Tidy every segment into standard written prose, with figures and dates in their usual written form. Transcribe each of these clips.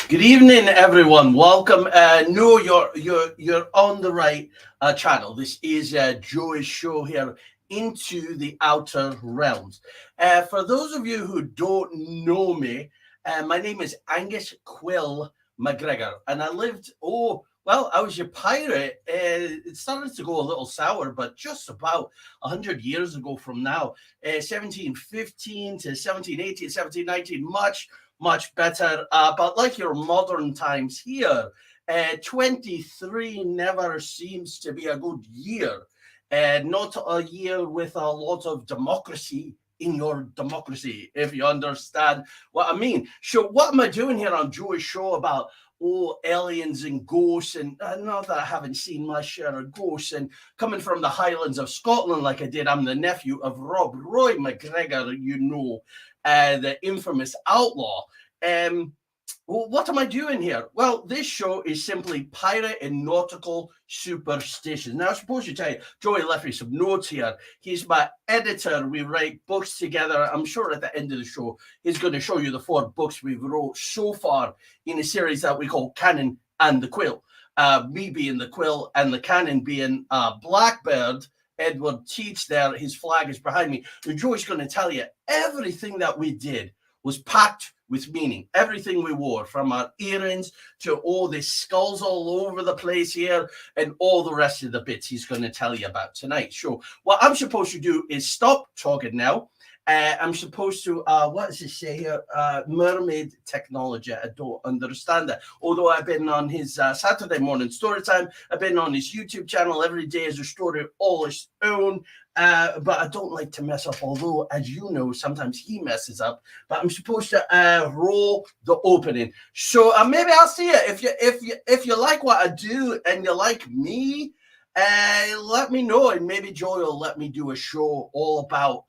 Good evening, everyone. Welcome. No, you're on the right channel. This is Joey's show here, Into the Outer Realms. For those of you who don't know me, my name is Angus Quill MacGregor, and I lived. I was your pirate. It started to go a little sour, but just about 100 years ago from now, 1715 to 1718, 1719, much better. But like your modern times here, 23 never seems to be a good year. Not a year with a lot of democracy in your democracy, if you understand what I mean. So what am I doing here on Joey's show about aliens and ghosts? And not that I haven't seen my share of ghosts, and coming from the Highlands of Scotland like I did, I'm the nephew of Rob Roy MacGregor, the infamous outlaw. What am I doing here? Well, this show is simply pirate and nautical superstitions. Now, I suppose you tell you, Joey left me some notes here. He's my editor. We write books together. I'm sure at the end of the show, he's going to show you the 4 books we've wrote so far in a series that we call Cannon and the Quill. Me being the Quill and the Cannon being Blackbird. Edward Teach there, his flag is behind me. And Joey's going to tell you everything that we did was packed with meaning. Everything we wore, from our earrings to all the skulls all over the place here and all the rest of the bits he's going to tell you about tonight. So what I'm supposed to do is stop talking now. I'm supposed to, what does it say here? Mermaid technology. I don't understand that. Although I've been on his Saturday morning story time. I've been on his YouTube channel. Every day is a story all its own. But I don't like to mess up, although, as you know, sometimes he messes up. But I'm supposed to roll the opening. So maybe I'll see it. If you like what I do and you like me, let me know. And maybe Joy will let me do a show all about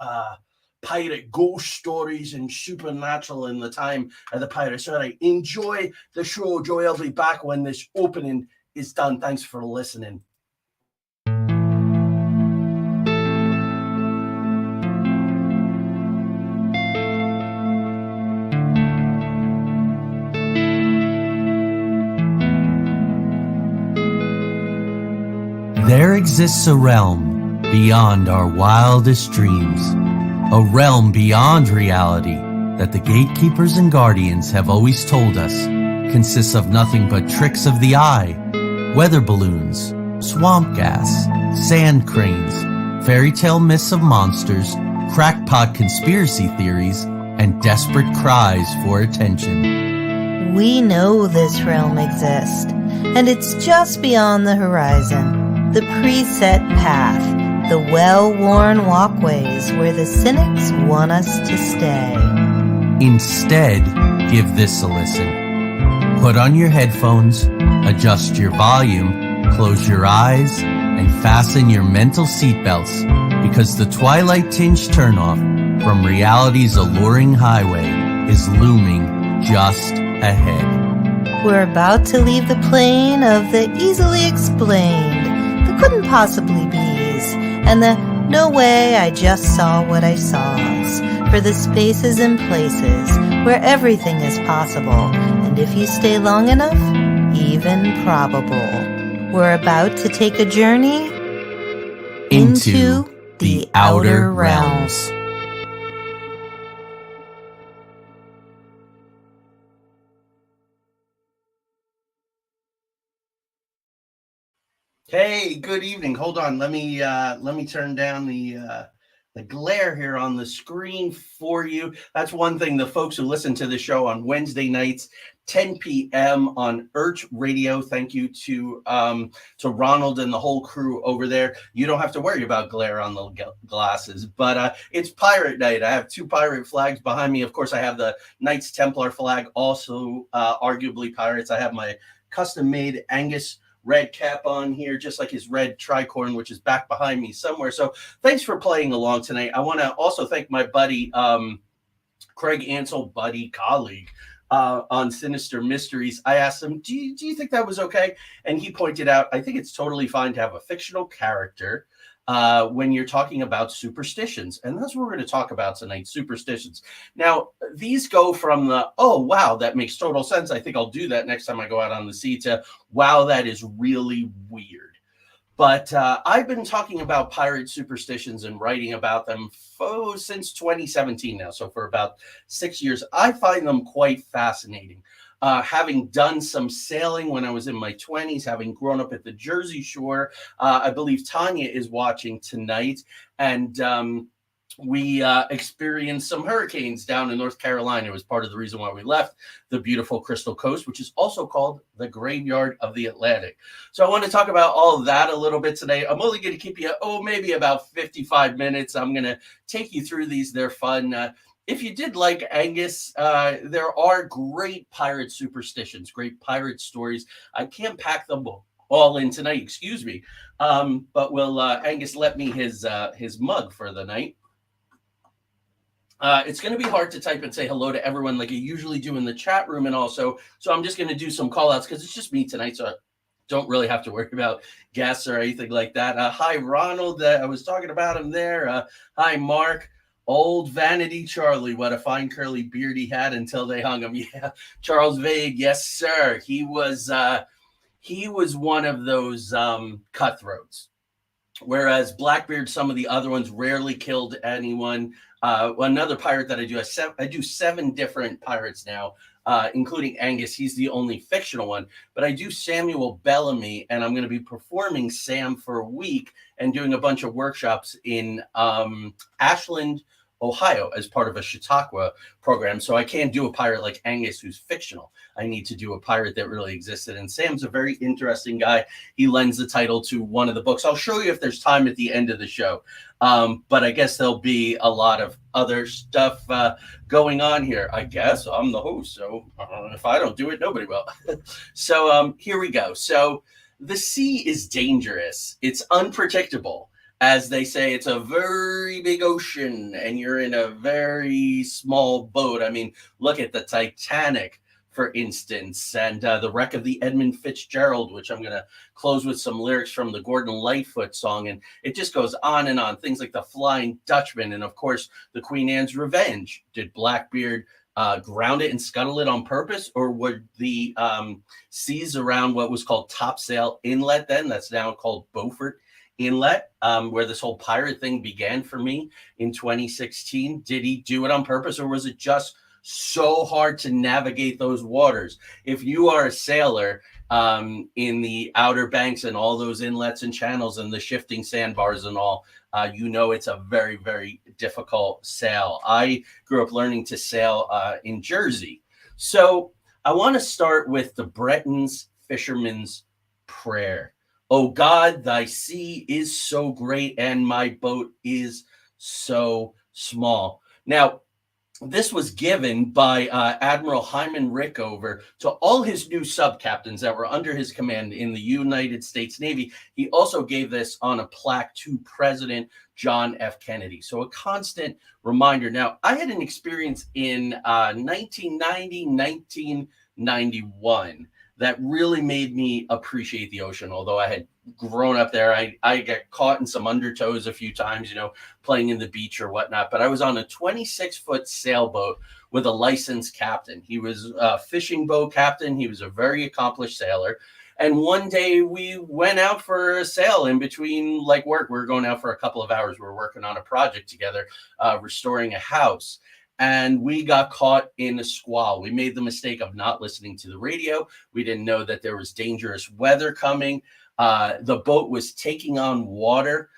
pirate ghost stories and supernatural in the time of the pirates. All right, enjoy the show. Joy will be back when this opening is done. Thanks for listening. There exists a realm beyond our wildest dreams, a realm beyond reality that the gatekeepers and guardians have always told us consists of nothing but tricks of the eye, weather balloons, swamp gas, sand cranes, fairy tale myths of monsters, crackpot conspiracy theories, and desperate cries for attention. We know this realm exists, and it's just beyond the horizon, the preset path, the well-worn walkways where the cynics want us to stay. Instead, give this a listen. Put on your headphones, adjust your volume, close your eyes, and fasten your mental seatbelts, because the twilight-tinged turnoff from reality's alluring highway is looming just ahead. We're about to leave the plane of the easily explained, the couldn't possibly be's, and the no way I just saw what I saw's, for the spaces and places where everything is possible, and if you stay long enough, even probable. We're about to take a journey into the outer realms. Hey, good evening. Hold on. Let me turn down the glare here on the screen for you. That's one thing. The folks who listen to the show on Wednesday nights, 10 p.m. on Urch Radio. Thank you to Ronald and the whole crew over there. You don't have to worry about glare on the glasses, but it's Pirate Night. I have 2 pirate flags behind me. Of course, I have the Knights Templar flag, also arguably pirates. I have my custom-made Angus red cap on here, just like his red tricorn, which is back behind me somewhere. So thanks for playing along tonight. I want to also thank my buddy, Craig Ansell, colleague, on Sinister Mysteries. I asked him, do you think that was okay? And he pointed out, I think it's totally fine to have a fictional character when you're talking about superstitions. And that's what we're going to talk about tonight, superstitions. Now, these go from the, oh, wow, that makes total sense. I think I'll do that next time I go out on the sea, to, wow, that is really weird. But I've been talking about pirate superstitions and writing about them since 2017 now. So for about 6 years, I find them quite fascinating. Having done some sailing when I was in my 20s, having grown up at the Jersey Shore, I believe Tanya is watching tonight. And we experienced some hurricanes down in North Carolina. It was part of the reason why we left the beautiful Crystal Coast, which is also called the Graveyard of the Atlantic. So I want to talk about all of that a little bit today. I'm only going to keep you, maybe about 55 minutes. I'm going to take you through these. They're fun. If you did like Angus, there are great pirate superstitions, great pirate stories. I can't pack them all in tonight, excuse me. But will Angus let me his mug for the night? It's going to be hard to type and say hello to everyone like I usually do in the chat room, and also, so I'm just going to do some call outs because it's just me tonight, so I don't really have to worry about guests or anything like that. Hi, Ronald. I was talking about him there. Hi, Mark. Old Vanity Charlie. What a fine curly beard he had until they hung him. Yeah, Charles Vague. Yes, sir. He was one of those cutthroats. Whereas Blackbeard, some of the other ones rarely killed anyone. Another pirate that I do 7 different pirates now, including Angus. He's the only fictional one, but I do Samuel Bellamy, and I'm going to be performing Sam for a week and doing a bunch of workshops in Ashland, Ohio, as part of a Chautauqua program. So I can't do a pirate like Angus who's fictional. I need to do a pirate that really existed. And Sam's a very interesting guy. He lends the title to one of the books. I'll show you if there's time at the end of the show. But I guess there'll be a lot of other stuff going on here. I guess I'm the host, so if I don't do it, nobody will. So here we go. So the sea is dangerous. It's unpredictable. As they say, it's a very big ocean and you're in a very small boat. I mean, look at the Titanic, for instance, and the wreck of the Edmund Fitzgerald, which I'm going to close with some lyrics from the Gordon Lightfoot song. And it just goes on and on. Things like the Flying Dutchman and, of course, the Queen Anne's Revenge. Did Blackbeard ground it and scuttle it on purpose, or were the seas around what was called Topsail Inlet then, that's now called Beaufort Inlet, where this whole pirate thing began for me in 2016? Did he do it on purpose, or was it just so hard to navigate those waters? If you are a sailor in the Outer Banks and all those inlets and channels and the shifting sandbars and all, you know it's a very, very difficult sail. I grew up learning to sail in Jersey. So I want to start with the Breton's Fisherman's Prayer. Oh God, thy sea is so great and my boat is so small. Now, this was given by Admiral Hyman Rickover to all his new sub-captains that were under his command in the United States Navy. He also gave this on a plaque to President John F. Kennedy. So a constant reminder. Now, I had an experience in 1990, 1991 that really made me appreciate the ocean. Although I had grown up there, I got caught in some undertows a few times, playing in the beach or whatnot. But I was on a 26-foot sailboat with a licensed captain. He was a fishing boat captain. He was a very accomplished sailor. And one day we went out for a sail in between work. We were going out for a couple of hours. We were working on a project together, restoring a house. And we got caught in a squall. We made the mistake of not listening to the radio. We didn't know that there was dangerous weather coming. The boat was taking on water.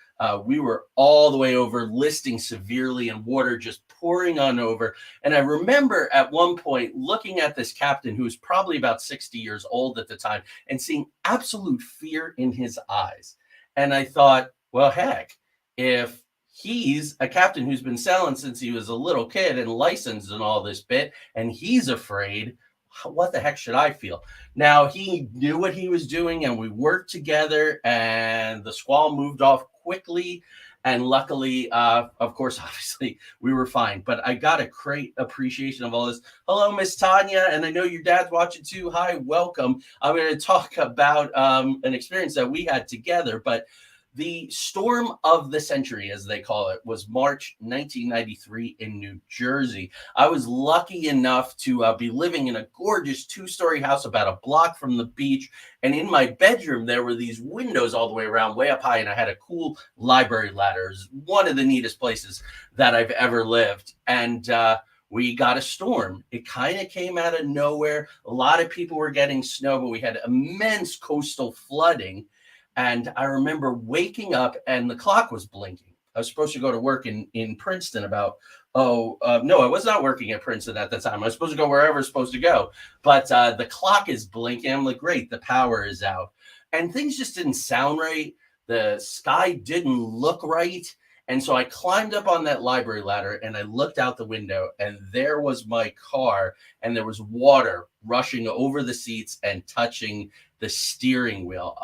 We were all the way over, listing severely, and water just pouring on over. And I remember at one point looking at this captain who was probably about 60 years old at the time and seeing absolute fear in his eyes. And I thought, well, heck, if he's a captain who's been sailing since he was a little kid and licensed and all this bit, and he's afraid, what the heck should I feel? Now, he knew what he was doing, and we worked together, and the squall moved off quickly. And luckily, of course, obviously, we were fine. But I got a great appreciation of all this. Hello, Miss Tanya. And I know your dad's watching too. Hi, welcome. I'm going to talk about an experience that we had together. But The storm of the century, as they call it, was March 1993 in New Jersey. I was lucky enough to be living in a gorgeous 2-story house about a block from the beach. And in my bedroom, there were these windows all the way around, way up high. And I had a cool library ladder. It was one of the neatest places that I've ever lived. And we got a storm. It kind of came out of nowhere. A lot of people were getting snow, but we had immense coastal flooding. And I remember waking up and the clock was blinking. I was supposed to go to work in Princeton about, no, I was not working at Princeton at the time. I was supposed to go wherever I was supposed to go. But the clock is blinking. I'm like, great, the power is out. And things just didn't sound right. The sky didn't look right. And so I climbed up on that library ladder and I looked out the window and there was my car and there was water rushing over the seats and touching the steering wheel.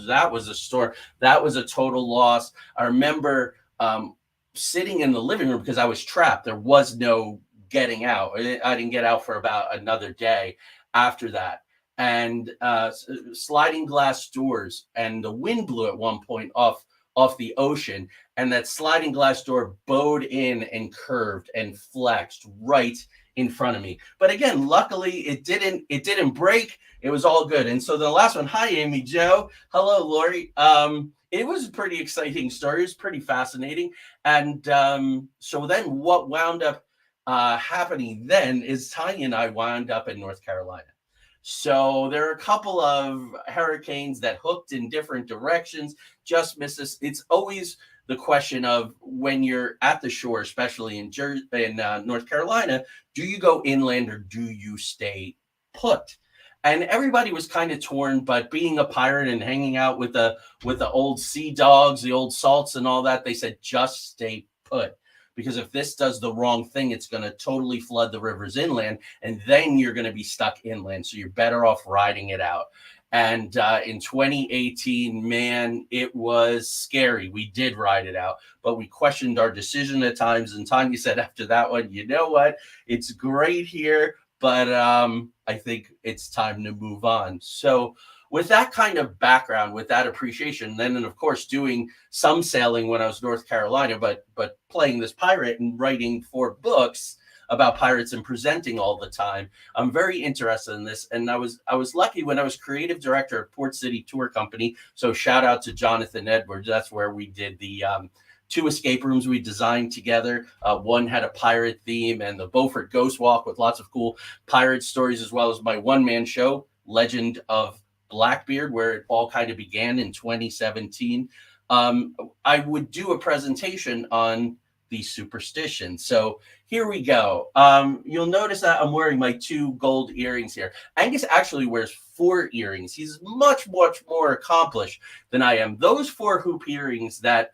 That was a storm. That was a total loss. I remember sitting in the living room because I was trapped. There was no getting out. I didn't get out for about another day after that. And sliding glass doors, and the wind blew at one point off the ocean, and that sliding glass door bowed in and curved and flexed right in front of me. But again, luckily it didn't break. It was all good. And so the last one, hi Amy Jo, hello Lori. It was a pretty exciting story. It was pretty fascinating. And so then what wound up happening then is Tanya and I wound up in North Carolina. So there are a couple of hurricanes that hooked in different directions, just missed us. It's always the question of when you're at the shore, especially in North Carolina, do you go inland or do you stay put? And everybody was kind of torn, but being a pirate and hanging out with the old sea dogs, the old salts and all that, they said, just stay put. Because if this does the wrong thing, it's going to totally flood the rivers inland, and then you're going to be stuck inland. So you're better off riding it out. And in 2018, man, it was scary. We did ride it out, but we questioned our decision at times. And Tanya said after that one, you know what? It's great here, but I think it's time to move on. So with that kind of background, with that appreciation, then, and of course, doing some sailing when I was in North Carolina, but playing this pirate and writing 4 books about pirates and presenting all the time, I'm very interested in this. And I was lucky when I was creative director at Port City Tour Company. So shout out to Jonathan Edwards. That's where we did the 2 escape rooms we designed together. One had a pirate theme, and the Beaufort Ghost Walk with lots of cool pirate stories, as well as my one-man show, Legend of Blackbeard, where it all kind of began in 2017. I would do a presentation on the superstitions. So here we go. You'll notice that I'm wearing my 2 gold earrings here. Angus actually wears 4 earrings. He's much more accomplished than I am. Those 4 hoop earrings that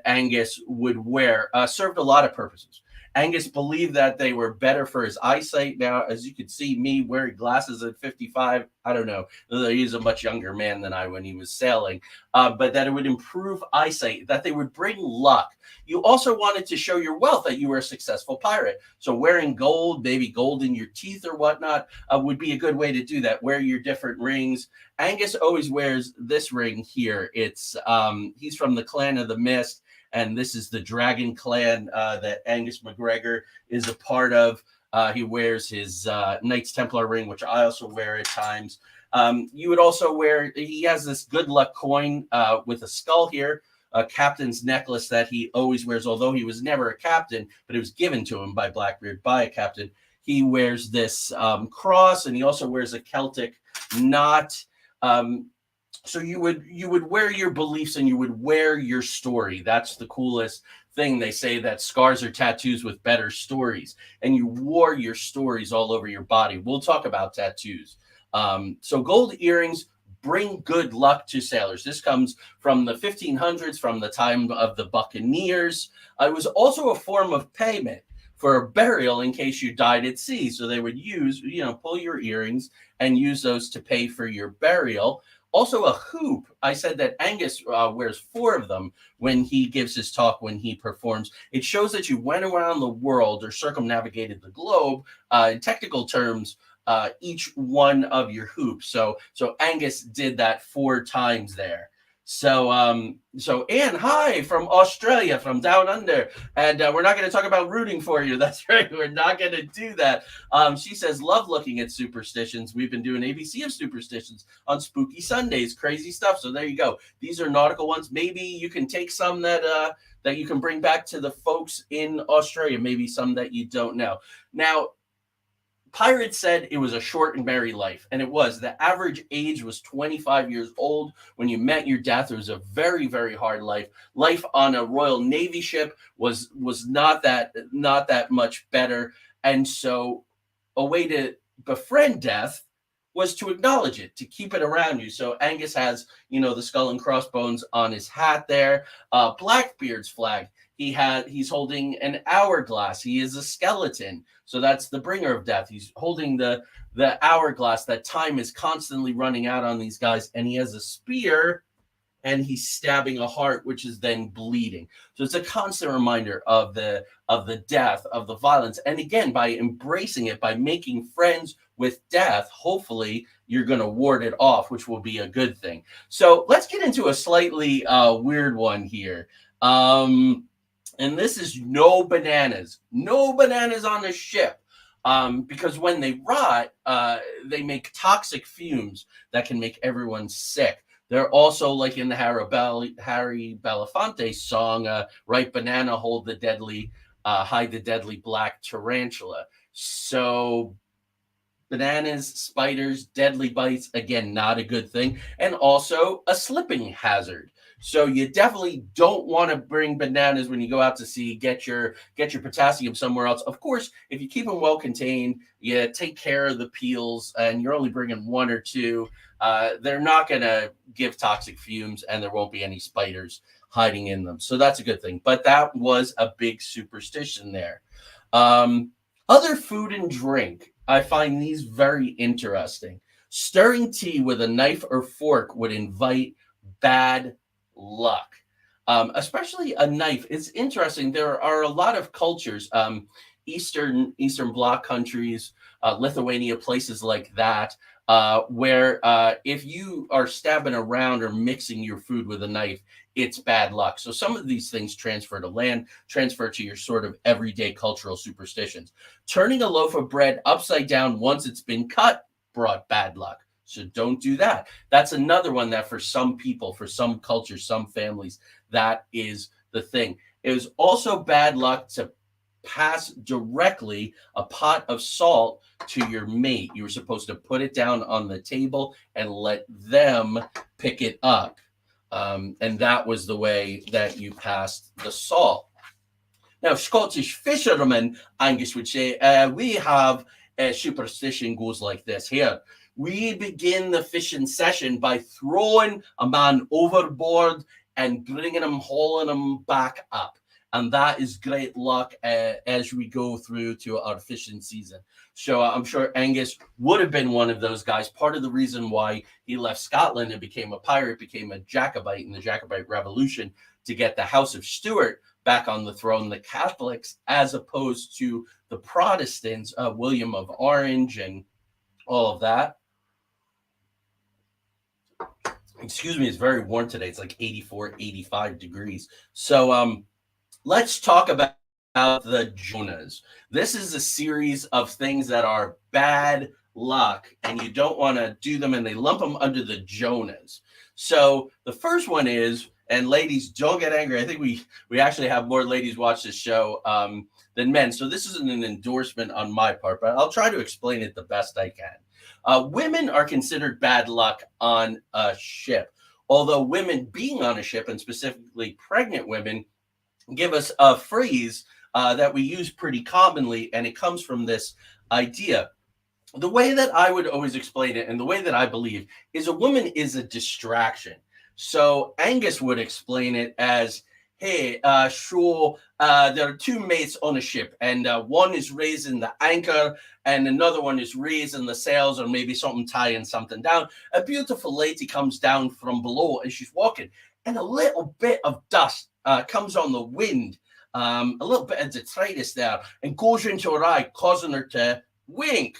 Angus would wear served a lot of purposes. Angus believed that they were better for his eyesight. Now, as you can see, me wearing glasses at 55, I don't know. He's a much younger man than I when he was sailing, but that it would improve eyesight, that they would bring luck. You also wanted to show your wealth, that you were a successful pirate. So wearing gold, maybe gold in your teeth or whatnot, would be a good way to do that. Wear your different rings. Angus always wears this ring here. It's he's from the Clan of the Mist. And this is the Dragon Clan that Angus MacGregor is a part of. He wears his Knights Templar ring, which I also wear at times. You would also wear, he has this good luck coin with a skull here, a captain's necklace that he always wears, although he was never a captain, but it was given to him by Blackbeard, by a captain. He wears this cross, and he also wears a Celtic knot. So you would wear your beliefs and you would wear your story. That's the coolest thing. They say that scars are tattoos with better stories, and you wore your stories all over your body. We'll talk about tattoos. So gold earrings bring good luck to sailors. This comes from the 1500s, from the time of the Buccaneers. It was also a form of payment for a burial in case you died at sea. So they would use, pull your earrings and use those to pay for your burial. Also a hoop. I said that Angus wears 4 of them when he gives his talk, when he performs. It shows that you went around the world or circumnavigated the globe. In technical terms, each one of your hoops. So Angus did that 4 times there. So Anne, hi from Australia, from down under, and we're not going to talk about rooting for you. That's right, we're not going to do that. She says, love looking at superstitions. We've been doing ABC of superstitions on spooky Sundays, crazy stuff. So there you go. These are nautical ones. Maybe you can take some that you can bring back to the folks in Australia. Maybe some that you don't know. Now, Pirates said it was a short and merry life, and it was. The average age was 25 years old when you met your death. It was a very, very hard life. Life on a Royal Navy ship was not that much better, and so a way to befriend death was to acknowledge it, to keep it around you. So Angus has, the skull and crossbones on his hat there. Blackbeard's flag. He's holding an hourglass. He is a skeleton. So that's the bringer of death. He's holding the hourglass. That time is constantly running out on these guys. And he has a spear and he's stabbing a heart, which is then bleeding. So it's a constant reminder of the death, of the violence. And again, by embracing it, by making friends with death, hopefully you're going to ward it off, which will be a good thing. So let's get into a slightly weird one here. And this is no bananas on the ship. Because when they rot, they make toxic fumes that can make everyone sick. They're also, like in the Harry Belafonte song, right banana, hold the deadly, hide the deadly black tarantula. So bananas, spiders, deadly bites, again, not a good thing. And also a slipping hazard. So you definitely don't want to bring bananas when you go out to sea. Get your potassium somewhere else. Of course, if you keep them well contained, you take care of the peels, and you're only bringing one or two, they're not going to give toxic fumes, and there won't be any spiders hiding in them. So that's a good thing. But that was a big superstition there. Other food and drink, I find these very interesting. Stirring tea with a knife or fork would invite bad luck, especially a knife. It's interesting. There are a lot of cultures, Eastern Bloc countries, Lithuania, places like that, where if you are stabbing around or mixing your food with a knife, it's bad luck. So some of these things transfer to land, transfer to your sort of everyday cultural superstitions. Turning a loaf of bread upside down once it's been cut brought bad luck. So don't do that. That's another one that for some people, for some cultures, some families, that is the thing. It was also bad luck to pass directly a pot of salt to your mate. You were supposed to put it down on the table and let them pick it up. And that was the way that you passed the salt. Now, Scottish fishermen, Angus would say, we have a superstition goes like this here. We begin the fishing session by throwing a man overboard and bringing him, hauling him back up. And that is great luck as we go through to our fishing season. So I'm sure Angus would have been one of those guys. Part of the reason why he left Scotland and became a pirate, became a Jacobite in the Jacobite Revolution, to get the House of Stuart back on the throne, the Catholics, as opposed to the Protestants, William of Orange and all of that. Excuse me, it's very warm today. It's like 84, 85 degrees. So let's talk about the Jonahs. This is a series of things that are bad luck, and you don't want to do them, and they lump them under the Jonahs. So the first one is, and ladies, don't get angry. I think we actually have more ladies watch this show than men. So this isn't an endorsement on my part, but I'll try to explain it the best I can. Women are considered bad luck on a ship, although women being on a ship, and specifically pregnant women, give us a phrase that we use pretty commonly, and it comes from this idea. The way that I would always explain it, and the way that I believe, is a woman is a distraction. So Angus would explain it as, hey, sure, there are two mates on a ship, and one is raising the anchor, and another one is raising the sails, or maybe something tying something down. A beautiful lady comes down from below, and she's walking, and a little bit of dust comes on the wind, a little bit of detritus there, and goes into her eye, causing her to wink.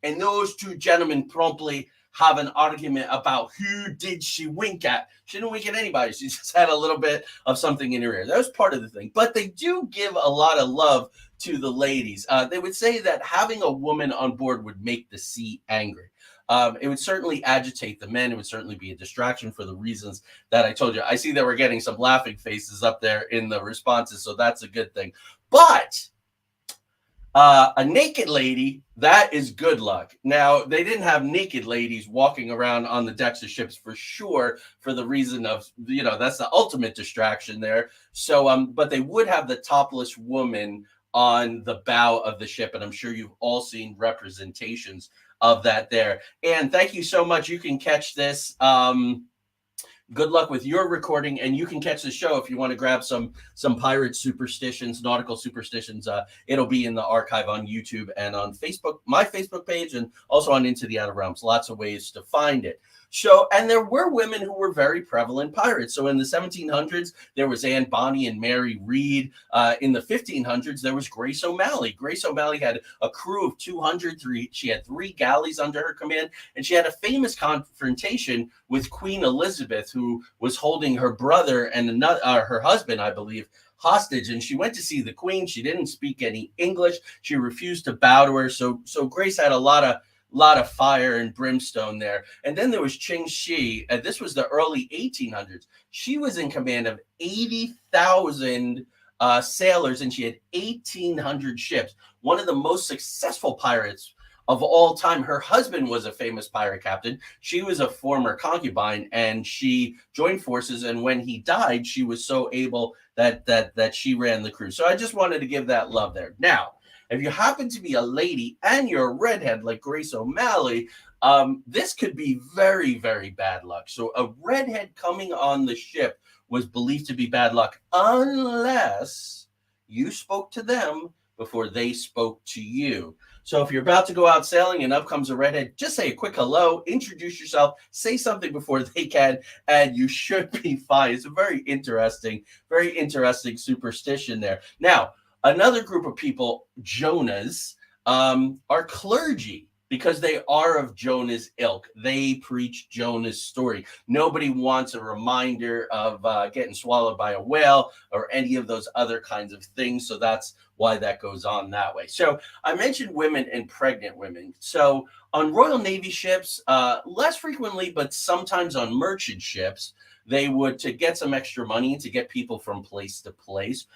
And those two gentlemen promptly have an argument about who did she wink at. She didn't wink at anybody. She just had a little bit of something in her ear. That was part of the thing. But they do give a lot of love to the ladies. They would say that having a woman on board would make the sea angry. It would certainly agitate the men. It would certainly be a distraction for the reasons that I told you. I see that we're getting some laughing faces up there in the responses, so that's a good thing. But a naked lady, that is good luck. Now, they didn't have naked ladies walking around on the decks of ships for sure, for the reason of, that's the ultimate distraction there. So, but they would have the topless woman on the bow of the ship, and I'm sure you've all seen representations of that there. And thank you so much. You can catch this. Good luck with your recording, and you can catch the show if you want to grab some pirate superstitions, nautical superstitions. It'll be in the archive on YouTube and on Facebook, my Facebook page, and also on Into the Outer Realms. Lots of ways to find it. So, and there were women who were very prevalent pirates. So in the 1700s, there was Anne Bonny and Mary Read. In the 1500s, there was Grace O'Malley. Grace O'Malley had a crew of 203. She had 3 galleys under her command, and she had a famous confrontation with Queen Elizabeth, who was holding her brother and her husband, I believe, hostage. And she went to see the Queen. She didn't speak any English. She refused to bow to her. So Grace had a lot of fire and brimstone there. And then there was Ching Shi. This was the early 1800s. She was in command of 80,000 sailors, and she had 1,800 ships. One of the most successful pirates of all time. Her husband was a famous pirate captain. She was a former concubine, and she joined forces. And when he died, she was so able that she ran the crew. So I just wanted to give that love there. Now, if you happen to be a lady and you're a redhead like Grace O'Malley, this could be very, very bad luck. So a redhead coming on the ship was believed to be bad luck unless you spoke to them before they spoke to you. So if you're about to go out sailing and up comes a redhead, just say a quick hello, introduce yourself, say something before they can, and you should be fine. It's a very interesting superstition there. Now, another group of people, Jonahs, are clergy, because they are of Jonah's ilk. They preach Jonah's story. Nobody wants a reminder of getting swallowed by a whale or any of those other kinds of things. So that's why that goes on that way. So I mentioned women and pregnant women. So on Royal Navy ships, less frequently, but sometimes on merchant ships, they would, to get some extra money, to get people from place to place,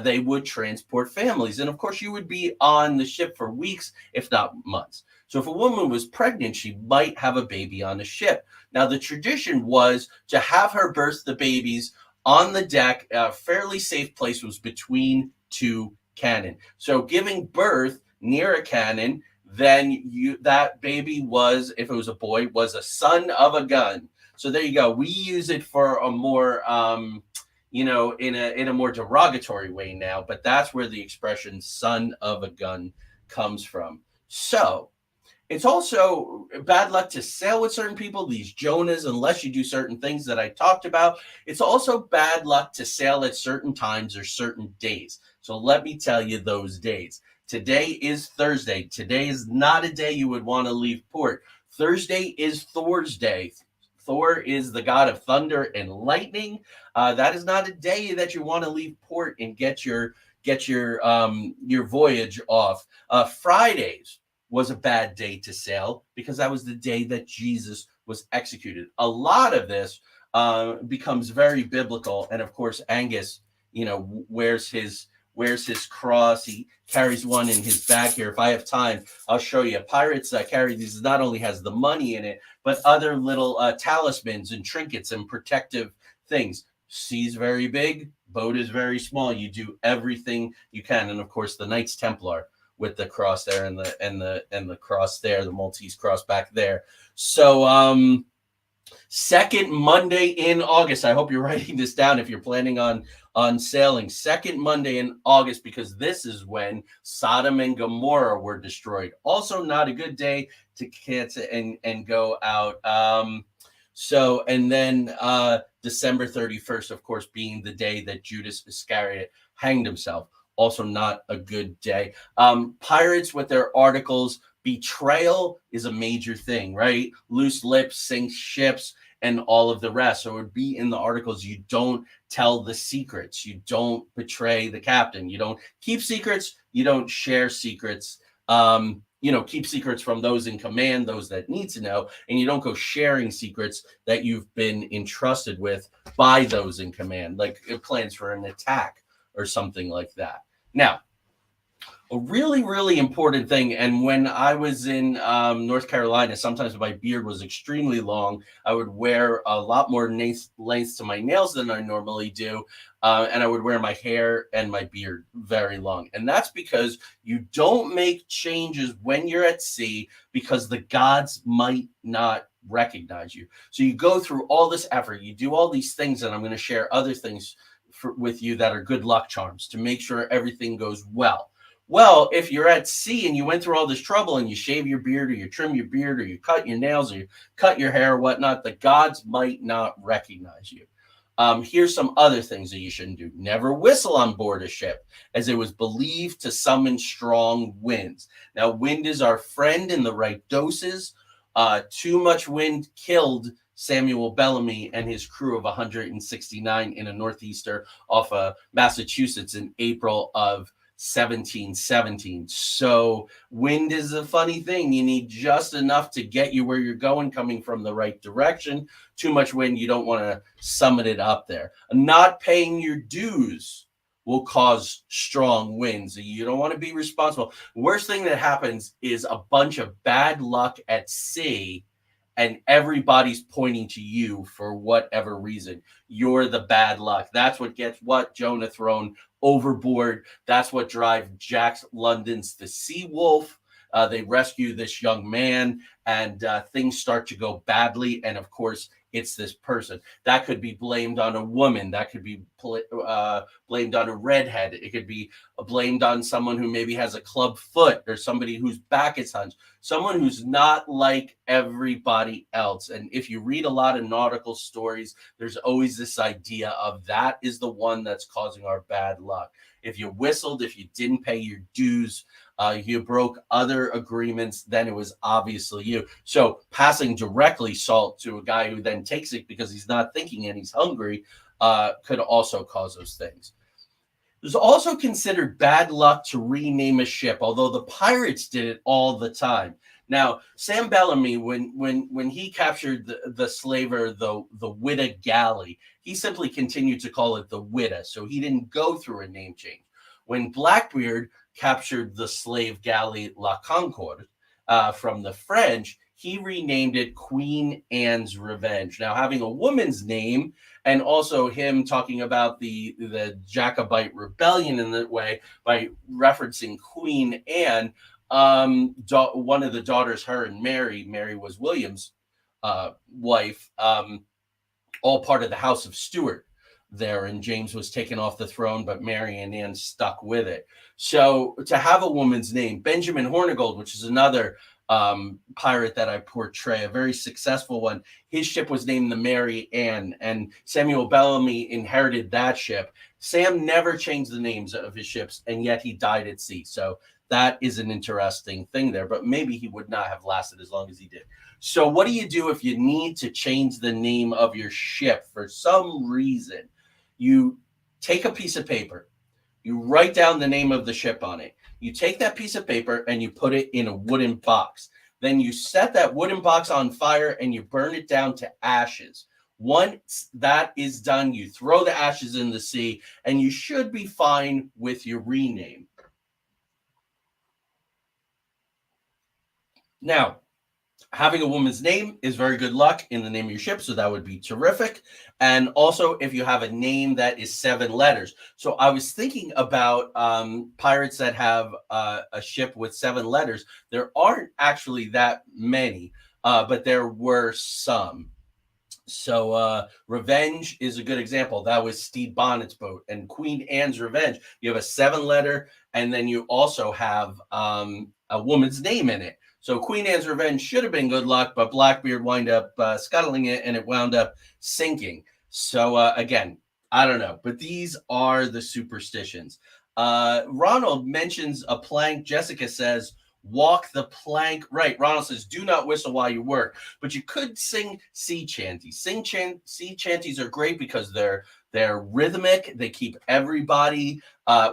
they would transport families. And of course, you would be on the ship for weeks, if not months. So if a woman was pregnant, she might have a baby on the ship. Now, the tradition was to have her birth the babies on the deck. A fairly safe place was between 2 cannon. So giving birth near a cannon, then that baby was, if it was a boy, was a son of a gun. So there you go. We use it for a more, in a more derogatory way now, but that's where the expression son of a gun comes from. So it's also bad luck to sail with certain people, these Jonahs, unless you do certain things that I talked about. It's also bad luck to sail at certain times or certain days. So let me tell you those days. Today is Thursday. Today is not a day you would want to leave port. Thursday is Thor's Day. Thor is the god of thunder and lightning. That is not a day that you want to leave port and get your voyage off. Fridays was a bad day to sail because that was the day that Jesus was executed. A lot of this becomes very biblical, and of course, Angus, wears his cross. He carries one in his bag here. If I have time, I'll show you. Pirates carry these. Not only has the money in it, but other little talismans and trinkets and protective things. Sea's very big, boat is very small. You do everything you can, and of course, the Knights Templar with the cross there and the cross there, the Maltese cross back there. So second Monday in August. I hope you're writing this down if you're planning on sailing. Second Monday in August, because this is when Sodom and Gomorrah were destroyed. Also not a good day to cancel and go out. And then December 31st, of course, being the day that Judas Iscariot hanged himself. Also not a good day. Pirates with their articles Betrayal is a major thing, right? Loose lips sink ships and all of the rest. So it would be in the articles, you don't tell the secrets, you don't betray the captain, you don't keep secrets, you don't share secrets. Keep secrets from those in command, those that need to know, and you don't go sharing secrets that you've been entrusted with by those in command, like plans for an attack or something like that. Now, a really, really important thing. And when I was in North Carolina, sometimes my beard was extremely long. I would wear a lot more length to my nails than I normally do. And I would wear my hair and my beard very long. And that's because you don't make changes when you're at sea because the gods might not recognize you. So you go through all this effort, you do all these things, and I'm going to share other things with you that are good luck charms to make sure everything goes well. Well, if you're at sea and you went through all this trouble and you shave your beard or you trim your beard or you cut your nails or you cut your hair or whatnot, the gods might not recognize you. Here's some other things that you shouldn't do. Never whistle on board a ship, as it was believed to summon strong winds. Now, wind is our friend in the right doses. Too much wind killed Samuel Bellamy and his crew of 169 in a northeaster off of Massachusetts in April of 1717. So wind is a funny thing. You need just enough to get you where you're going, coming from the right direction. Too much wind, you don't want to summon it up there. Not paying your dues will cause strong winds. You don't want to be responsible. Worst thing that happens is a bunch of bad luck at sea, and everybody's pointing to you for whatever reason. You're the bad luck. That's what gets Jonah thrown overboard. That's what drives Jack London's The Sea Wolf. They rescue this young man, and things start to go badly. And of course, it's this person. That could be blamed on a woman. That could be blamed on a redhead. It could be blamed on someone who maybe has a club foot, or somebody whose back is hunched, someone who's not like everybody else. And if you read a lot of nautical stories, there's always this idea of that is the one that's causing our bad luck. If you whistled, if you didn't pay your dues, you broke other agreements, then it was obviously you. So passing directly salt to a guy who then takes it because he's not thinking and he's hungry could also cause those things. There's also considered bad luck to rename a ship, although the pirates did it all the time. Now, Sam Bellamy, when he captured the slaver, the Witta galley, he simply continued to call it the Witta, so he didn't go through a name change. When Blackbeard captured the slave galley La Concorde from the French, he renamed it Queen Anne's Revenge. Now, having a woman's name, and also him talking about the Jacobite rebellion in that way by referencing Queen Anne, one of the daughters, her and Mary was William's wife, all part of the House of Stuart there, and James was taken off the throne, but Mary and Anne stuck with it. So to have a woman's name, Benjamin Hornigold, which is another pirate that I portray, a very successful one, his ship was named the Mary Ann, and Samuel Bellamy inherited that ship. Sam never changed the names of his ships, and yet he died at sea. So that is an interesting thing there, but maybe he would not have lasted as long as he did. So what do you do if you need to change the name of your ship for some reason? You take a piece of paper, you write down the name of the ship on it. You take that piece of paper and you put it in a wooden box. Then you set that wooden box on fire and you burn it down to ashes. Once that is done, you throw the ashes in the sea and you should be fine with your rename. Now, having a woman's name is very good luck in the name of your ship, so that would be terrific. And also, if you have a name that is 7 letters. So I was thinking about pirates that have a ship with 7 letters. There aren't actually that many, but there were some. So Revenge is a good example. That was Stede Bonnet's boat. And Queen Anne's Revenge, you have a 7-letter, and then you also have a woman's name in it. So Queen Anne's Revenge should have been good luck, but Blackbeard wound up scuttling it, and it wound up sinking. So again, I don't know, but these are the superstitions. Ronald mentions a plank. Jessica says, walk the plank right. Ronald says, do not whistle while you work, but you could sing sea chanties. Sea chanties are great because they're rhythmic. They keep everybody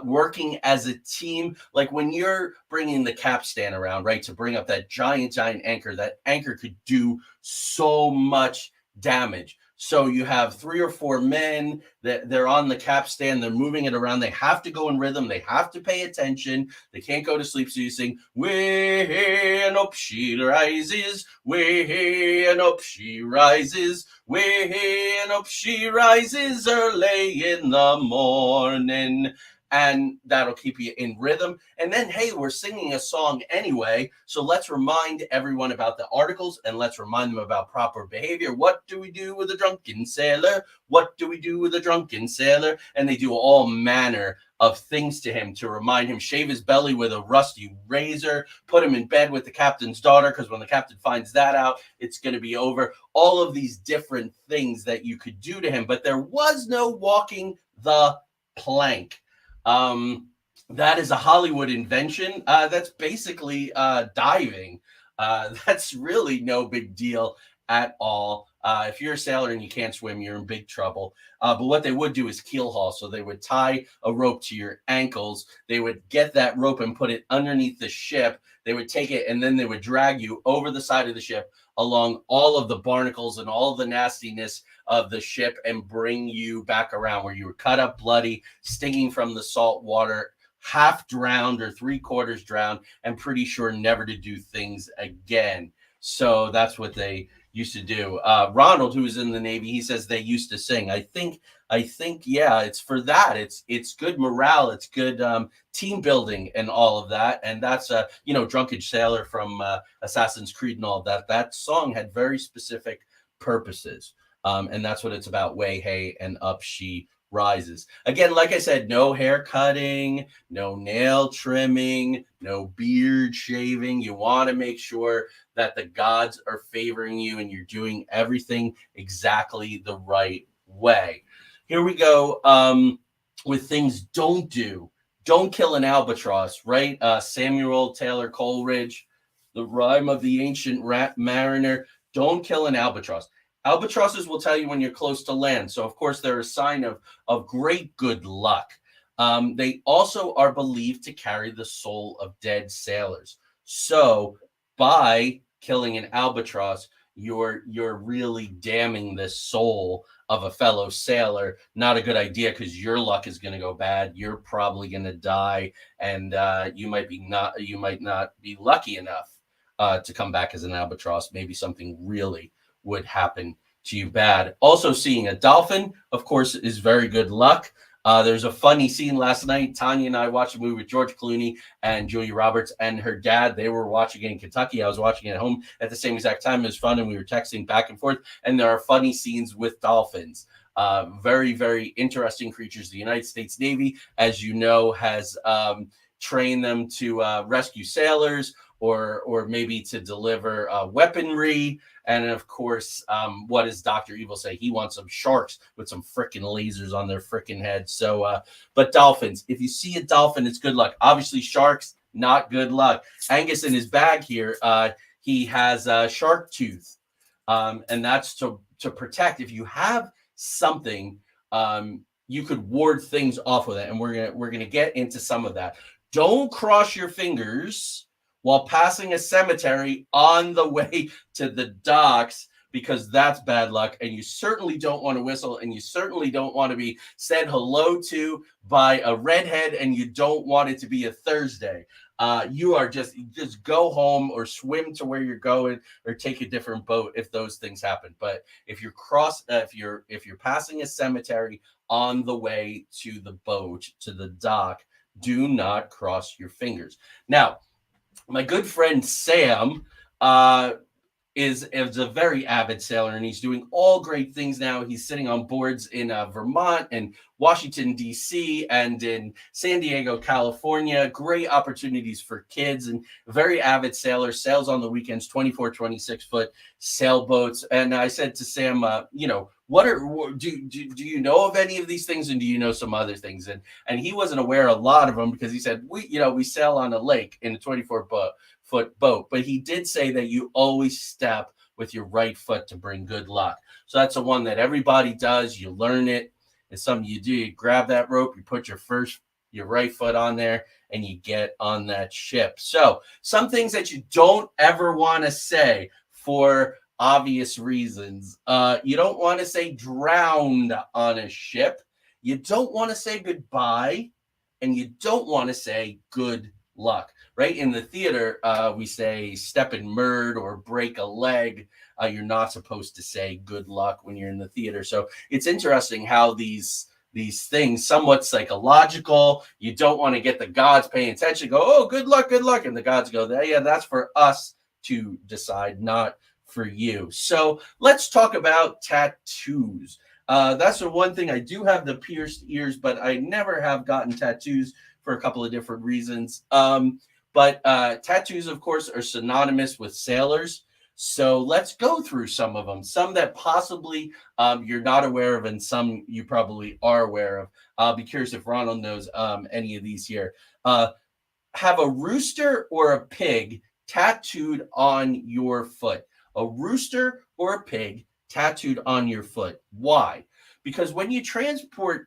working as a team. Like when you're bringing the capstan around, right, to bring up that giant anchor, that anchor could do so much damage. So you have 3 or 4 men that they're on the capstan, they're moving it around. They have to go in rhythm. They have to pay attention. They can't go to sleep. So you sing, way and up she rises, way and up she rises, way and up she rises early in the morning. And that'll keep you in rhythm. And then, hey, we're singing a song anyway, so let's remind everyone about the articles and let's remind them about proper behavior. What do we do with a drunken sailor? What do we do with a drunken sailor? And they do all manner of things to him to remind him. Shave his belly with a rusty razor, put him in bed with the captain's daughter, because when the captain finds that out, it's going to be over. All of these different things that you could do to him, but there was no walking the plank. That is a Hollywood invention. That's basically diving. That's really no big deal at all. If you're a sailor and you can't swim, you're in big trouble. But what they would do is keel haul. So they would tie a rope to your ankles. They would get that rope and put it underneath the ship. They would take it and then they would drag you over the side of the ship along all of the barnacles and all of the nastiness of the ship and bring you back around where you were cut up, bloody, stinging from the salt water, half drowned or 3/4 drowned, and pretty sure never to do things again. So that's what they used to do. Ronald, who was in the Navy, he says they used to sing. I think, yeah, it's for that. It's good morale. It's good team building and all of that. And that's Drunken Sailor from Assassin's Creed and all of that. That song had very specific purposes. And that's what it's about. Way, hey, and up she rises. Again, like I said, no hair cutting, no nail trimming, no beard shaving. You want to make sure that the gods are favoring you and you're doing everything exactly the right way. Here we go with things don't do. Don't kill an albatross, right? Samuel Taylor Coleridge, the rhyme of the ancient mariner. Don't kill an albatross. Albatrosses will tell you when you're close to land. So, of course, they're a sign of great good luck. They also are believed to carry the soul of dead sailors. So, by killing an albatross, you're really damning the soul of a fellow sailor. Not a good idea because your luck is going to go bad. You're probably going to die, and you might not be lucky enough to come back as an albatross. Maybe something really would happen to you bad. Also, seeing a dolphin, of course, is very good luck. There's a funny scene last night. Tanya and I watched a movie with George Clooney and Julia Roberts and her dad. They were watching it in Kentucky. I was watching it at home at the same exact time. It was fun, and we were texting back and forth. And there are funny scenes with dolphins. Very, very interesting creatures. The United States Navy, as you know, has trained them to rescue sailors or maybe to deliver weaponry. And of course, what does Dr. Evil say? He wants some sharks with some freaking lasers on their freaking heads. So, but dolphins, if you see a dolphin, it's good luck. Obviously, sharks, not good luck. Angus in his bag here, he has a shark tooth. And that's to protect. If you have something, you could ward things off with it. And we're gonna get into some of that. Don't cross your fingers while passing a cemetery on the way to the docks, because that's bad luck. And you certainly don't want to whistle, and you certainly don't want to be said hello to by a redhead, and you don't want it to be a Thursday. You are just go home or swim to where you're going or take a different boat if those things happen. But if you're if you're passing a cemetery on the way to the boat, to the dock, do not cross your fingers. Now, my good friend Sam is a very avid sailor, and he's doing all great things now. He's sitting on boards in Vermont and Washington, D.C., and in San Diego, California. Great opportunities for kids, and very avid sailor, sails on the weekends, 24, 26-foot sailboats. And I said to Sam, do you know of any of these things, and do you know some other things? And he wasn't aware of a lot of them, because he said, we sail on a lake in a 24-foot foot boat. But he did say that you always step with your right foot to bring good luck. So that's the one that everybody does. You learn it. It's something you do. You grab that rope, you put your right foot on there, and you get on that ship. So some things that you don't ever want to say for obvious reasons. You don't want to say drowned on a ship. You don't want to say goodbye, and you don't want to say good luck. Right in the theater, we say step in murd or break a leg. You're not supposed to say good luck when you're in the theater. So it's interesting how these things, somewhat psychological. You don't want to get the gods paying attention. Go, oh, good luck, and the gods go, yeah, that's for us to decide, not for you. So let's talk about tattoos. That's the one thing. I do have the pierced ears, but I never have gotten tattoos for a couple of different reasons. But tattoos, of course, are synonymous with sailors. So let's go through some of them, some that possibly you're not aware of and some you probably are aware of. I'll be curious if Ronald knows any of these here. Have a rooster or a pig tattooed on your foot. A rooster or a pig tattooed on your foot. Why? Because when you transport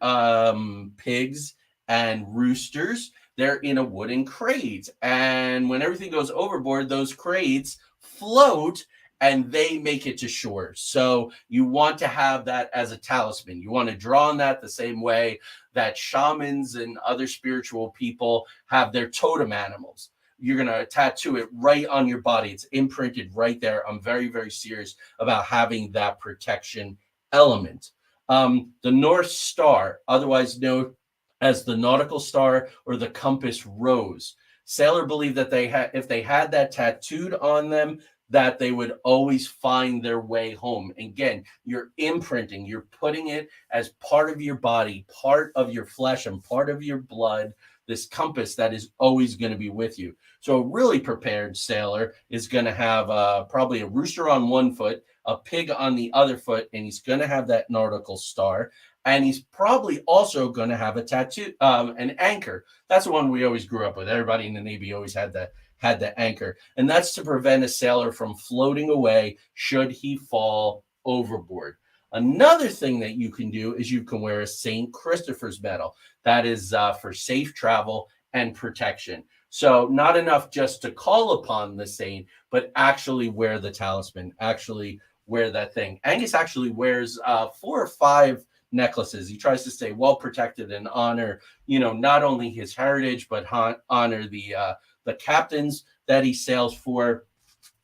pigs and roosters, they're in a wooden crate. And when everything goes overboard, those crates float and they make it to shore. So you want to have that as a talisman. You want to draw on that the same way that shamans and other spiritual people have their totem animals. You're going to tattoo it right on your body. It's imprinted right there. I'm very, very serious about having that protection element. The North Star, otherwise known as the nautical star or the compass rose. Sailor believed that if they had that tattooed on them, that they would always find their way home. Again, you're imprinting, you're putting it as part of your body, part of your flesh, and part of your blood, this compass that is always going to be with you. So a really prepared sailor is going to have probably a rooster on one foot, a pig on the other foot, and he's going to have that nautical star. And he's probably also going to have a tattoo, an anchor. That's the one we always grew up with. Everybody in the Navy always had the anchor. And that's to prevent a sailor from floating away should he fall overboard. Another thing that you can do is you can wear a St. Christopher's medal. That is for safe travel and protection. So not enough just to call upon the saint, but actually wear the talisman, actually wear that thing. Angus actually wears 4 or 5 necklaces. He tries to stay well protected and honor, not only his heritage, but honor the captains that he sails for.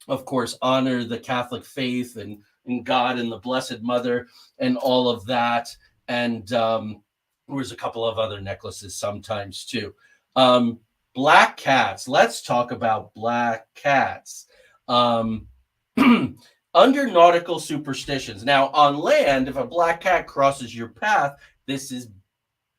Of course, honor the Catholic faith and God and the Blessed Mother and all of that. And there's a couple of other necklaces sometimes too. Black cats. Let's talk about black cats. Under nautical superstitions. Now, on land, if a black cat crosses your path, this is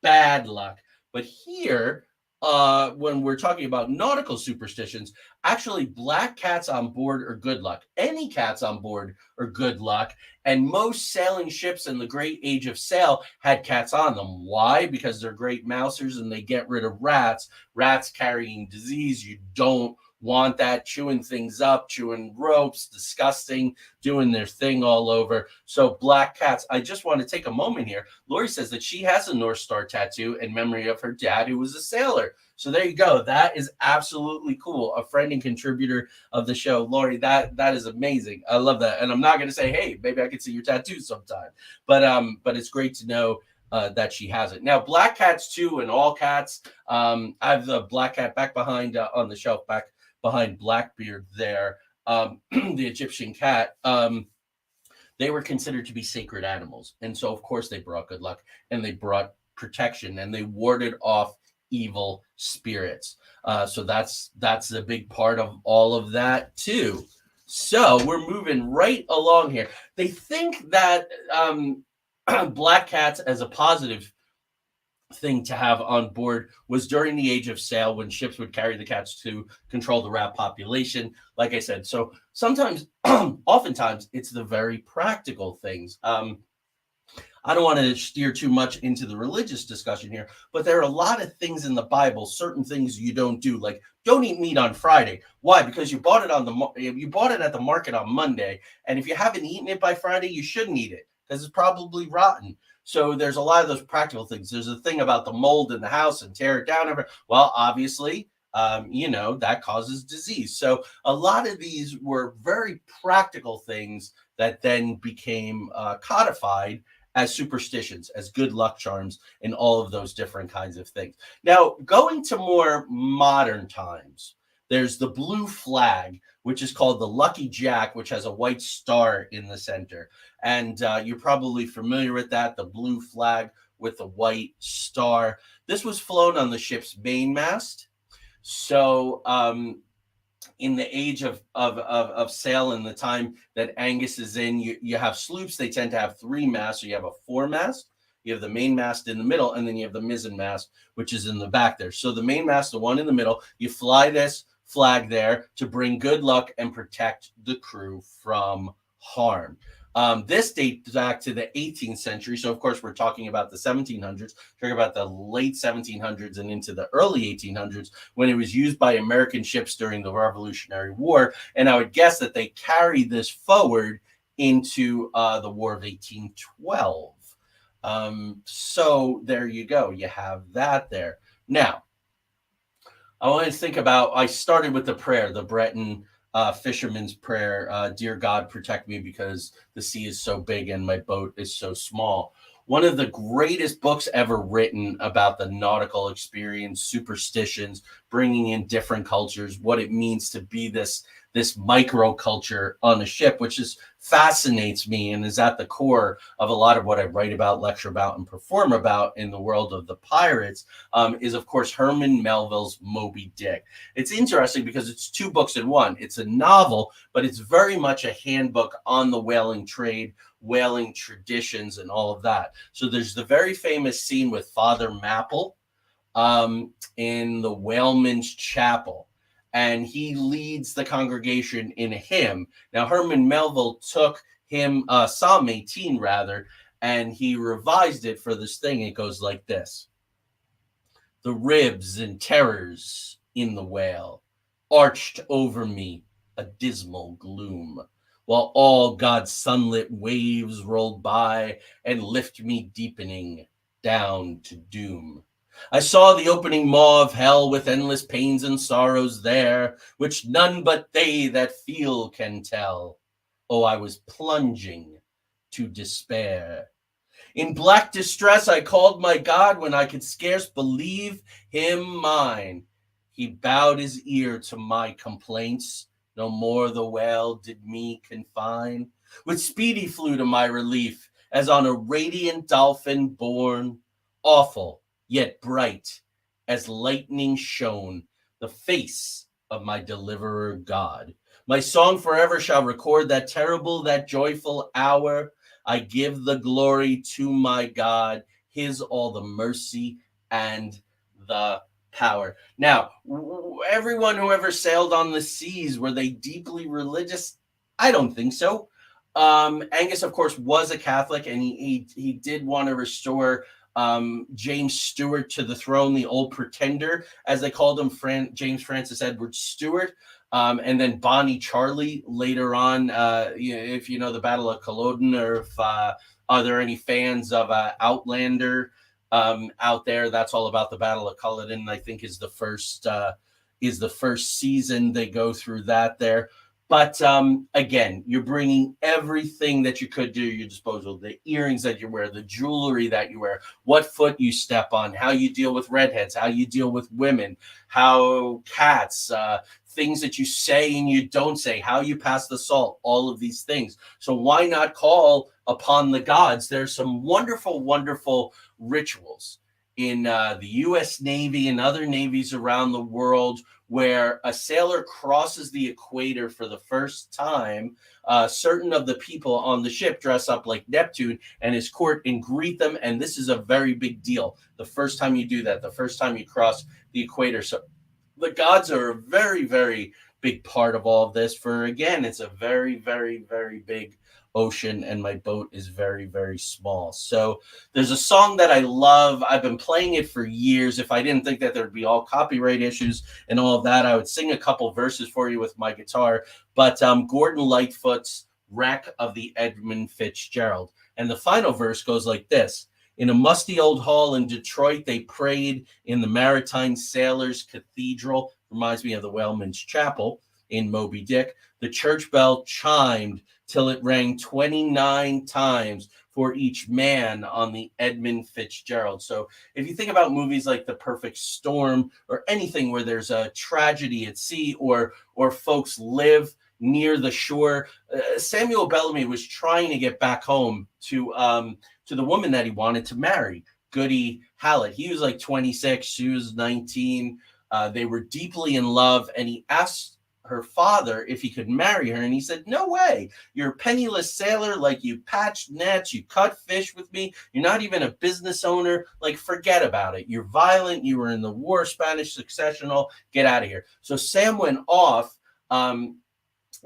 bad luck. But here, when we're talking about nautical superstitions, actually black cats on board are good luck. Any cats on board are good luck. And most sailing ships in the great age of sail had cats on them. Why? Because they're great mousers and they get rid of rats. Rats carrying disease. You don't want that, chewing things up, chewing ropes, disgusting, doing their thing all over. So black cats. I just want to take a moment here. Lori says that she has a North Star tattoo in memory of her dad, who was a sailor. So there you go. That is absolutely cool. A friend and contributor of the show, Lori. That is amazing. I love that. And I'm not going to say, hey, maybe I could see your tattoo sometime. But it's great to know that she has it. Now, black cats too, and all cats. I have the black cat back behind on the shelf, back behind Blackbeard there, the Egyptian cat. They were considered to be sacred animals. And so, of course, they brought good luck and they brought protection and they warded off evil spirits. So that's a big part of all of that too. So we're moving right along here. They think that black cats as a positive thing to have on board was during the age of sail when ships would carry the cats to control the rat population. Like I said, so sometimes, oftentimes, it's the very practical things. I don't want to steer too much into the religious discussion here, but there are a lot of things in the Bible, certain things you don't do, like don't eat meat on Friday. Why? Because you bought it at the market on Monday, and if you haven't eaten it by Friday, you shouldn't eat it because it's probably rotten. So there's a lot of those practical things. There's a thing about the mold in the house and tear it down. Well, obviously, that causes disease. So a lot of these were very practical things that then became codified as superstitions, as good luck charms, and all of those different kinds of things. Now, going to more modern times, there's the blue flag, which is called the Lucky Jack, which has a white star in the center. And you're probably familiar with that, the blue flag with the white star. This was flown on the ship's mainmast. So, in the age of sail in the time that Angus is in, you have sloops. They tend to have three masts. So you have a foremast, you have the main mast in the middle, and then you have the mizzen mast, which is in the back there. So the main mast, the one in the middle, you fly this flag there to bring good luck and protect the crew from harm. This dates back to the 18th century. So, of course, we're talking about the 1700s, talking about the late 1700s and into the early 1800s when it was used by American ships during the Revolutionary War. And I would guess that they carried this forward into the War of 1812. So there you go. You have that there. Now, I want to think about, I started with the prayer, the Breton fisherman's prayer. Dear God, protect me because the sea is so big and my boat is so small. One of the greatest books ever written about the nautical experience, superstitions, bringing in different cultures, what it means to be this microculture on a ship, which fascinates me and is at the core of a lot of what I write about, lecture about, and perform about in the world of the pirates, is, of course, Herman Melville's Moby Dick. It's interesting because it's two books in one. It's a novel, but it's very much a handbook on the whaling trade, whaling traditions, and all of that. So there's the very famous scene with Father Mapple in the Whaleman's Chapel, and he leads the congregation in a hymn. Now, Herman Melville took him, Psalm 18 rather, and he revised it for this thing. It goes like this: the ribs and terrors in the whale arched over me a dismal gloom, while all God's sunlit waves rolled by and lift me deepening down to doom. I saw the opening maw of hell with endless pains and sorrows there, which none but they that feel can tell. Oh, I was plunging to despair. In black distress I called my God when I could scarce believe him mine. He bowed his ear to my complaints. No more the whale did me confine. With speed he flew to my relief, as on a radiant dolphin borne. Awful, yet bright, as lightning shone the face of my deliverer God. My song forever shall record that terrible, that joyful hour. I give the glory to my God, his all the mercy and the power. Now, everyone who ever sailed on the seas, were they deeply religious? I don't think so. Angus, of course, was a Catholic, and he did want to restore James Stewart to the throne, the old pretender, as they called him, James Francis Edward Stewart. And then Bonnie Charlie later on, if you know the Battle of Culloden, or if are there any fans of Outlander out there? That's all about the Battle of Culloden. I think is the first season they go through that there. But again, you're bringing everything that you could do at your disposal: the earrings that you wear, the jewelry that you wear, what foot you step on, how you deal with redheads, how you deal with women, how cats, things that you say and you don't say, how you pass the salt, all of these things. So why not call upon the gods? There's some wonderful, wonderful rituals in the U.S. Navy and other navies around the world where a sailor crosses the equator for the first time. Certain of the people on the ship dress up like Neptune and his court and greet them. And this is a very big deal. The first time you do that, the first time you cross the equator. So the gods are very, very big part of all of this. For again, it's a very, very, very big ocean, and my boat is very, very small. So there's a song that I love. I've been playing it for years. If I didn't think that there'd be all copyright issues and all of that, I would sing a couple verses for you with my guitar. But Gordon Lightfoot's Wreck of the Edmund Fitzgerald. And the final verse goes like this. In a musty old hall in Detroit, they prayed in the Maritime Sailors Cathedral. Reminds me of the Whaleman's Chapel in Moby Dick. The church bell chimed till it rang 29 times for each man on the Edmund Fitzgerald. So if you think about movies like The Perfect Storm or anything where there's a tragedy at sea or folks live near the shore, Samuel Bellamy was trying to get back home to the woman that he wanted to marry, Goody Hallett. He was like 26, she was 19. They were deeply in love, and he asked her father if he could marry her, and he said, no way. You're a penniless sailor, like you patched nets, you cut fish with me, you're not even a business owner, like forget about it. You're violent, you were in the war, Spanish succession, all, get out of here. So Sam went off,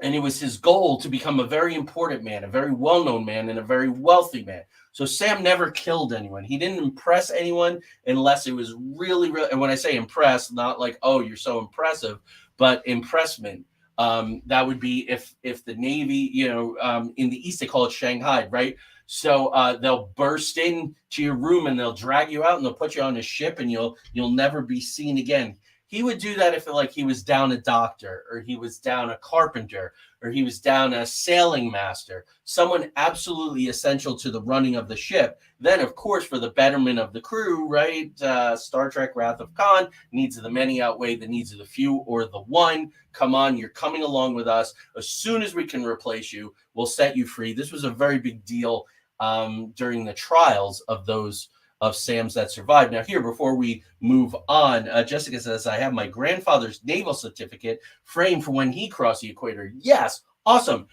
and it was his goal to become a very important man, a very well-known man, and a very wealthy man. So Sam never killed anyone. He didn't impress anyone unless it was really, really, and when I say impress, not like, oh, you're so impressive, but impressment. That would be if the Navy, in the East, they call it Shanghai, right? So they'll burst into your room and they'll drag you out and they'll put you on a ship and you'll never be seen again. He would do that if like he was down a doctor or he was down a carpenter or he was down a sailing master, someone absolutely essential to the running of the ship. Then, of course, for the betterment of the crew, right? Star Trek Wrath of Khan, needs of the many outweigh the needs of the few or the one. Come on, you're coming along with us. As soon as we can replace you, we'll set you free. This was a very big deal during the trials of Sam's that survived. Now here, before we move on, Jessica says, I have my grandfather's naval certificate framed for when he crossed the equator. Yes, awesome.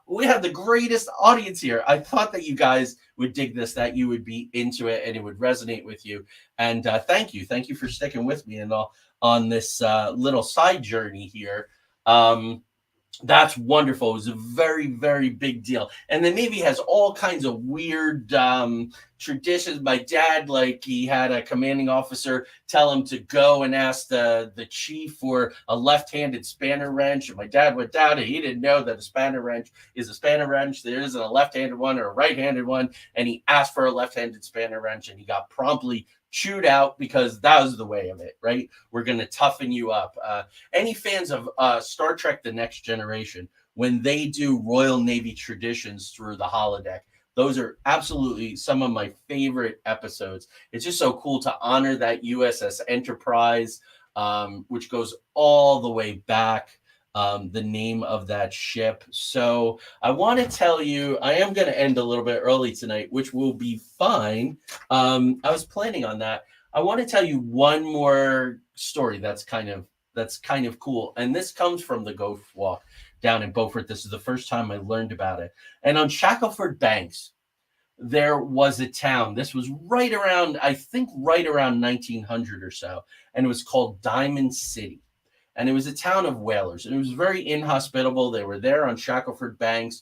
We have the greatest audience here. I thought that you guys would dig this, that you would be into it and it would resonate with you. And thank you. Thank you for sticking with me and all on this little side journey here. That's wonderful. It was a very, very big deal. And the Navy has all kinds of weird traditions. My dad, like, he had a commanding officer tell him to go and ask the chief for a left-handed spanner wrench. And my dad went down and he didn't know that a spanner wrench is a spanner wrench. There isn't a left-handed one or a right-handed one. And he asked for a left-handed spanner wrench and he got promptly chewed out because that was the way of it, right? We're going to toughen you up. Any fans of Star Trek The Next Generation, when they do Royal Navy traditions through the holodeck, those are absolutely some of my favorite episodes. It's just so cool to honor that USS Enterprise, which goes all the way back, the name of that ship. So I want to tell you, I am going to end a little bit early tonight, which will be fine. I was planning on that. I want to tell you one more story that's kind of cool. And this comes from the Ghost Walk down in Beaufort. This is the first time I learned about it. And on Shackleford Banks, there was a town. This was right around 1900 or so. And it was called Diamond City. And it was a town of whalers, and it was very inhospitable. They were there on Shackleford Banks,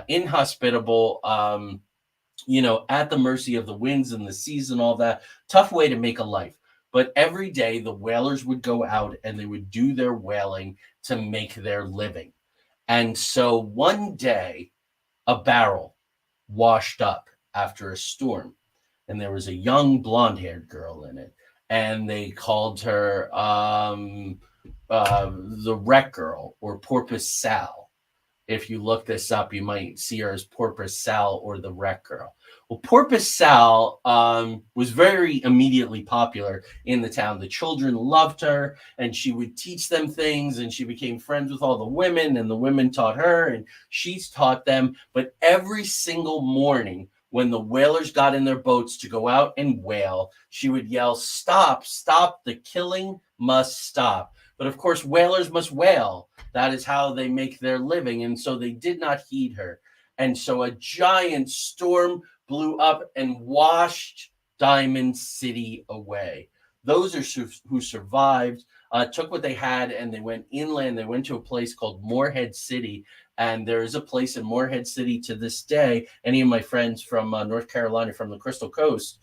inhospitable, at the mercy of the winds and the seas and all that. Tough way to make a life. But every day the whalers would go out and they would do their whaling to make their living. And so one day, a barrel washed up after a storm, and there was a young blonde-haired girl in it, and they called her the Wreck Girl, or Porpoise Sal. If you look this up, you might see her as Porpoise Sal or the Wreck Girl. Well, Porpoise Sal was very immediately popular in the town. The children loved her, and she would teach them things, and she became friends with all the women, and the women taught her, and she's taught them. But every single morning, when the whalers got in their boats to go out and whale, she would yell, "Stop, stop, the killing must stop." But of course, whalers must whale. That is how they make their living. And so they did not heed her. And so a giant storm blew up and washed Diamond City away. Those are who survived. took what they had and they went inland. They went to a place called Morehead City. And there is a place in Morehead City to this day. Any of my friends from North Carolina, from the Crystal Coast,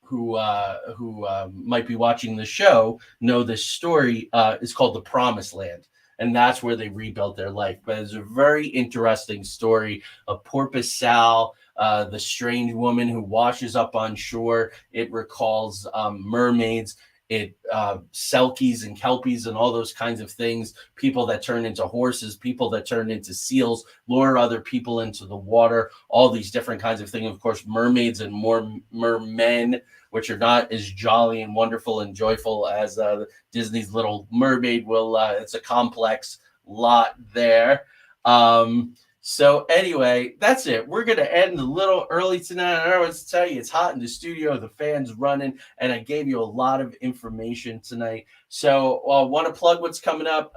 who might be watching the show, know this story. Is called the Promised Land. And that's where they rebuilt their life. But it's a very interesting story of Porpoise Sal, the strange woman who washes up on shore. It recalls mermaids. It selkies and kelpies and all those kinds of things, people that turn into horses, people that turn into seals, lure other people into the water, all these different kinds of things. Of course, mermaids and more mermen, which are not as jolly and wonderful and joyful as Disney's Little Mermaid will. It's a complex lot there. So anyway, that's it. We're going to end a little early tonight. I don't know what to tell you. It's hot in the studio. The fan's running, and I gave you a lot of information tonight. So I want to plug what's coming up.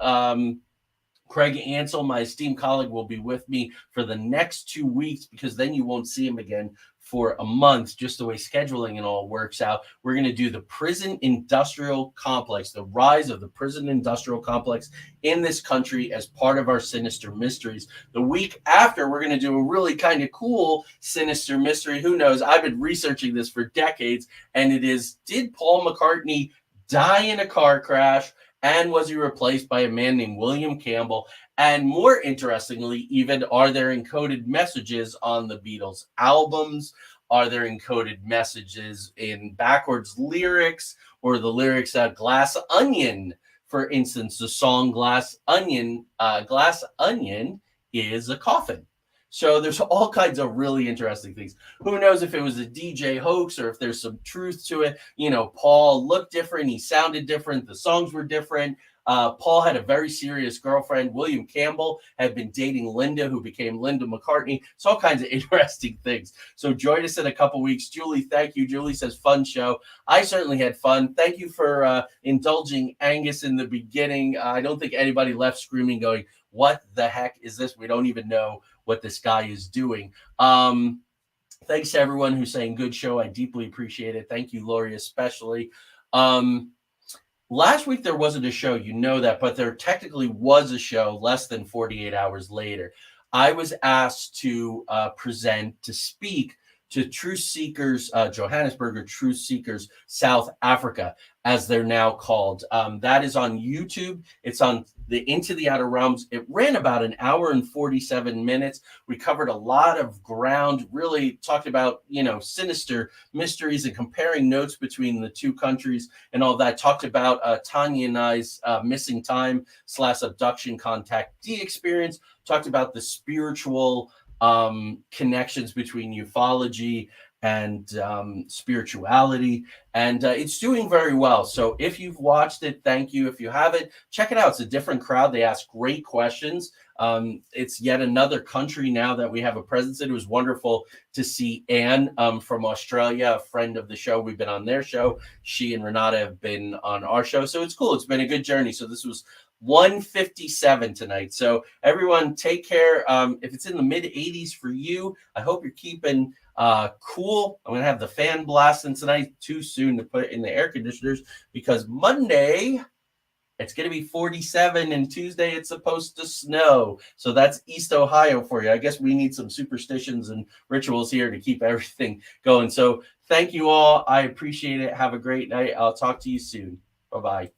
Craig Ansel, my esteemed colleague, will be with me for the next 2 weeks, because then you won't see him again for a month, just the way scheduling and all works out. We're going to do the prison industrial complex, the rise of the prison industrial complex in this country as part of our Sinister Mysteries. The week after, we're going to do a really kind of cool Sinister Mystery. Who knows? I've been researching this for decades, and it is, did Paul McCartney die in a car crash? And was he replaced by a man named William Campbell? And more interestingly, even, are there encoded messages on the Beatles albums? Are there encoded messages in backwards lyrics, or the lyrics at Glass Onion? For instance, the song Glass Onion is a coffin. So there's all kinds of really interesting things. Who knows if it was a DJ hoax or if there's some truth to it. You know, Paul looked different. He sounded different. The songs were different. Paul had a very serious girlfriend. William Campbell had been dating Linda, who became Linda McCartney. It's all kinds of interesting things. So join us in a couple weeks. Julie, thank you. Julie says, fun show. I certainly had fun. Thank you for indulging Angus in the beginning. I don't think anybody left screaming, going, what the heck is this? We don't even know what this guy is doing. Thanks to everyone who's saying good show. I deeply appreciate it. Thank you, Lori, especially. Last week, there wasn't a show, you know that, but there technically was a show less than 48 hours later. I was asked to speak to Truth Seekers, Johannesburg, or Truth Seekers South Africa, as they're now called. That is on YouTube. It's on the Into the Outer Realms. It ran about an hour and 47 minutes. We covered a lot of ground, really talked about, sinister mysteries and comparing notes between the two countries and all that. Talked about Tanya and I's missing time / abduction contactee experience. Talked about the spiritual connections between ufology and spirituality, and it's doing very well. So if you've watched it, thank you. If you haven't, check it out. It's a different crowd. They ask great questions. It's yet another country now that we have a presence in. It was wonderful to see Anne from Australia, a friend of the show. We've been on their show. She and Renata have been on our show, so it's cool. It's been a good journey. So this was 157 tonight. So everyone, take care. If it's in the mid 80s for you, I hope you're keeping cool. I'm gonna have the fan blasting tonight. Too soon to put it in the air conditioners, because Monday it's gonna be 47 and Tuesday it's supposed to snow. So that's East Ohio for you. I guess we need some superstitions and rituals here to keep everything going. So thank you all. I appreciate it. Have a great night. I'll talk to you soon. Bye-bye.